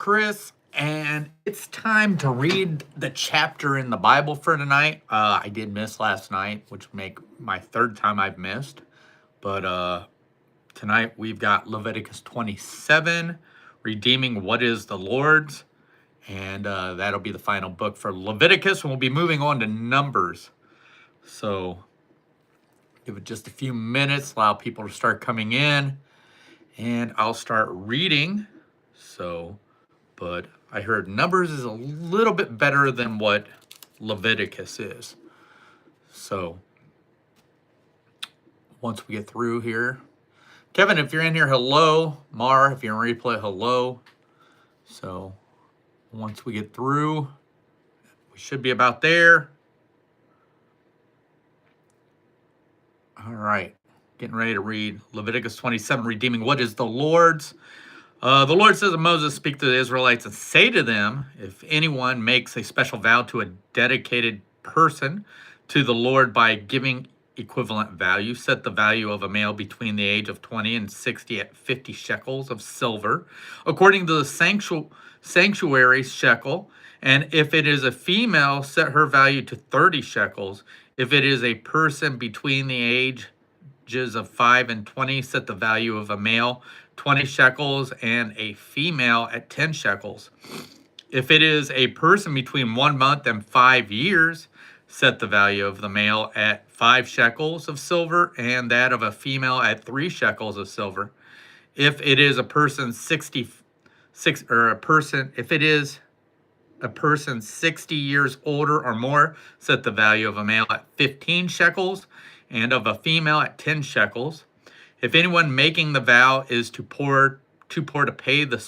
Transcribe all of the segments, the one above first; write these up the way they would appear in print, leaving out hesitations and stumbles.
Chris, and it's time to read the chapter in the Bible for tonight. I did miss last night, which would make my third time I've missed. But tonight we've got Leviticus 27, Redeeming What is the Lord's. And that'll be the final book for Leviticus, and we'll be moving on to Numbers. So give it just a few minutes, allow people to start coming in, and I'll start reading. But I heard Numbers is a little bit better than what Leviticus is. So once we get through here, Kevin, if you're in here, hello. Mar, if you're in replay, hello. So once we get through, we should be about there. All right, getting ready to read Leviticus 27, Redeeming What is the Lord's. The Lord says to Moses, speak to the Israelites and say to them, if anyone makes a special vow to a dedicated person to the Lord by giving equivalent value, set the value of a male between the age of 20 and 60 at 50 shekels of silver, according to the sanctuary shekel. And if it is a female, set her value to 30 shekels. If it is a person between the ages of 5 and 20, set the value of a male 20 shekels and a female at 10 shekels. If it is a person between 1 month and 5 years, set the value of the male at 5 shekels of silver and that of a female at 3 shekels of silver. If it is a person 60 years older or more, set the value of a male at 15 shekels and of a female at 10 shekels. If anyone making the vow is too poor to pay the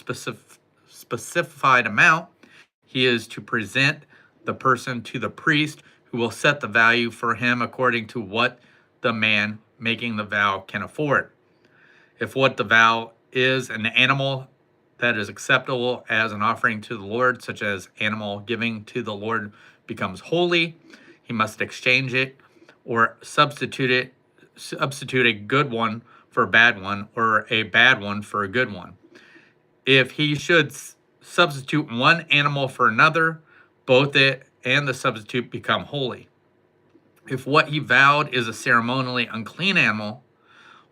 specified amount, he is to present the person to the priest, who will set the value for him according to what the man making the vow can afford. If what the vow is an animal that is acceptable as an offering to the Lord, such as animal giving to the Lord becomes holy, he must exchange it or substitute a good one for a bad one, or a bad one for a good one. If he should substitute one animal for another, both it and the substitute become holy. If what he vowed is a ceremonially unclean animal,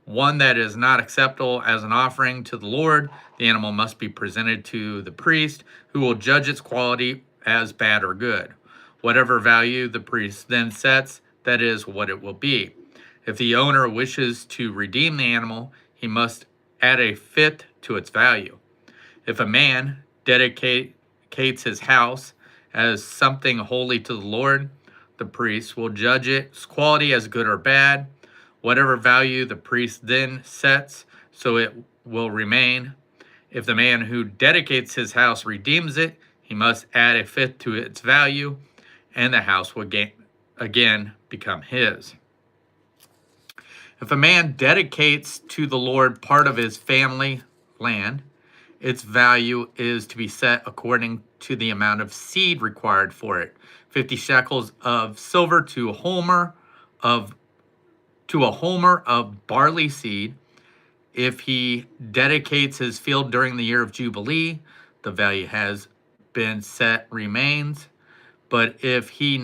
one that is not acceptable as an offering to the Lord, the animal must be presented to the priest, who will judge its quality as bad or good. Whatever value the priest then sets, that is what it will be. If the owner wishes to redeem the animal, he must add a fifth to its value. If a man dedicates his house as something holy to the Lord, the priest will judge its quality as good or bad. Whatever value the priest then sets, so it will remain. If the man who dedicates his house redeems it, he must add a fifth to its value, and the house will again become his. If a man dedicates to the Lord part of his family land, its value is to be set according to the amount of seed required for it. 50 shekels of silver to a homer of barley seed. If he dedicates his field during the year of Jubilee, the value has been set remains. But if he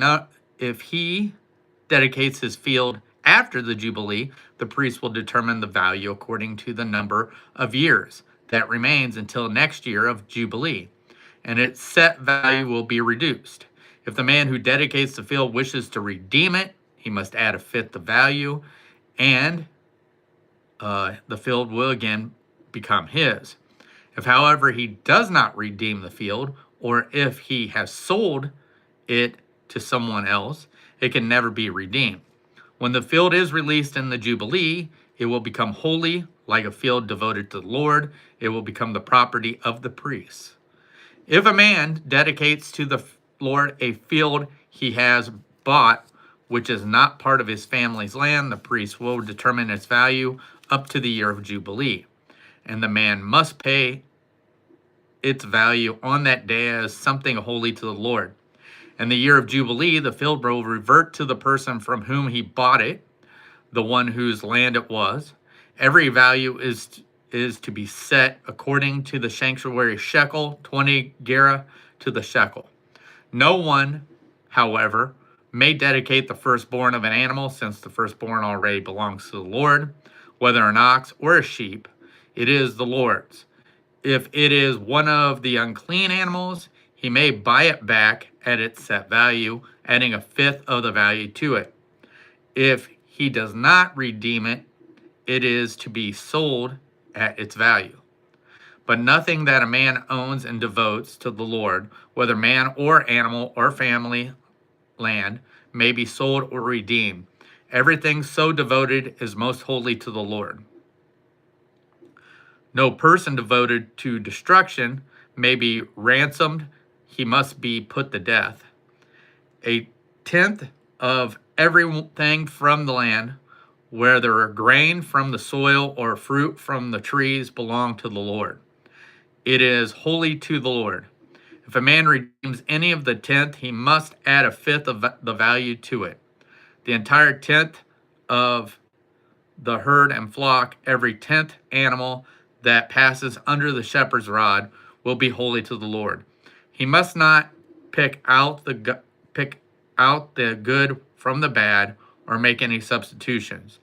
dedicates his field after the Jubilee, the priest will determine the value according to the number of years that remains until next year of Jubilee, and its set value will be reduced. If the man who dedicates the field wishes to redeem it, he must add a fifth the value, and the field will again become his. If, however, he does not redeem the field, or if he has sold it to someone else, it can never be redeemed. When the field is released in the Jubilee, it will become holy, like a field devoted to the Lord. It will become the property of the priests. If a man dedicates to the Lord a field he has bought, which is not part of his family's land, the priest will determine its value up to the year of Jubilee, and the man must pay its value on that day as something holy to the Lord. In the year of Jubilee, the field will revert to the person from whom he bought it, the one whose land it was. Every value is is to be set according to the sanctuary shekel, 20 gerah to the shekel. No one, however, may dedicate the firstborn of an animal, since the firstborn already belongs to the Lord, whether an ox or a sheep, it is the Lord's. If it is one of the unclean animals, he may buy it back at its set value, adding a fifth of the value to it. If he does not redeem it, it is to be sold at its value. But nothing that a man owns and devotes to the Lord, whether man or animal or family land, may be sold or redeemed. Everything so devoted is most holy to the Lord. No person devoted to destruction may be ransomed. He must be put to death. A tenth of everything from the land, whether grain from the soil or fruit from the trees, belong to the Lord. It is holy to the Lord. If a man redeems any of the tenth, he must add a fifth of the value to it. The entire tenth of the herd and flock, every 10th animal that passes under the shepherd's rod, will be holy to the Lord. He must not pick out the good from the bad or make any substitutions.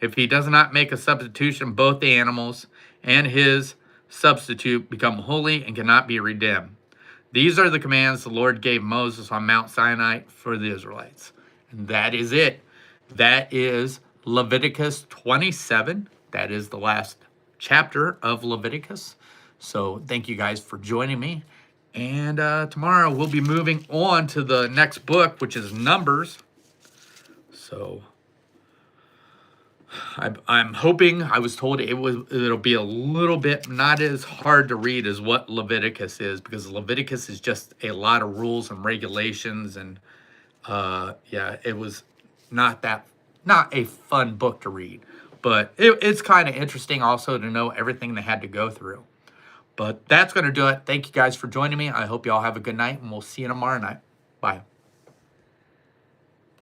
If he does not make a substitution, both the animals and his substitute become holy and cannot be redeemed. These are the commands the Lord gave Moses on Mount Sinai for the Israelites. And that is it. That is Leviticus 27. That is the last chapter of Leviticus. So thank you guys for joining me. And tomorrow we'll be moving on to the next book, which is Numbers. So I'm hoping, I was told it'll be a little bit not as hard to read as what Leviticus is, because Leviticus is just a lot of rules and regulations, and yeah, it was not a fun book to read, but it's kind of interesting also to know everything they had to go through. But that's going to do it. Thank you guys for joining me. I hope you all have a good night, and we'll see you tomorrow night. Bye.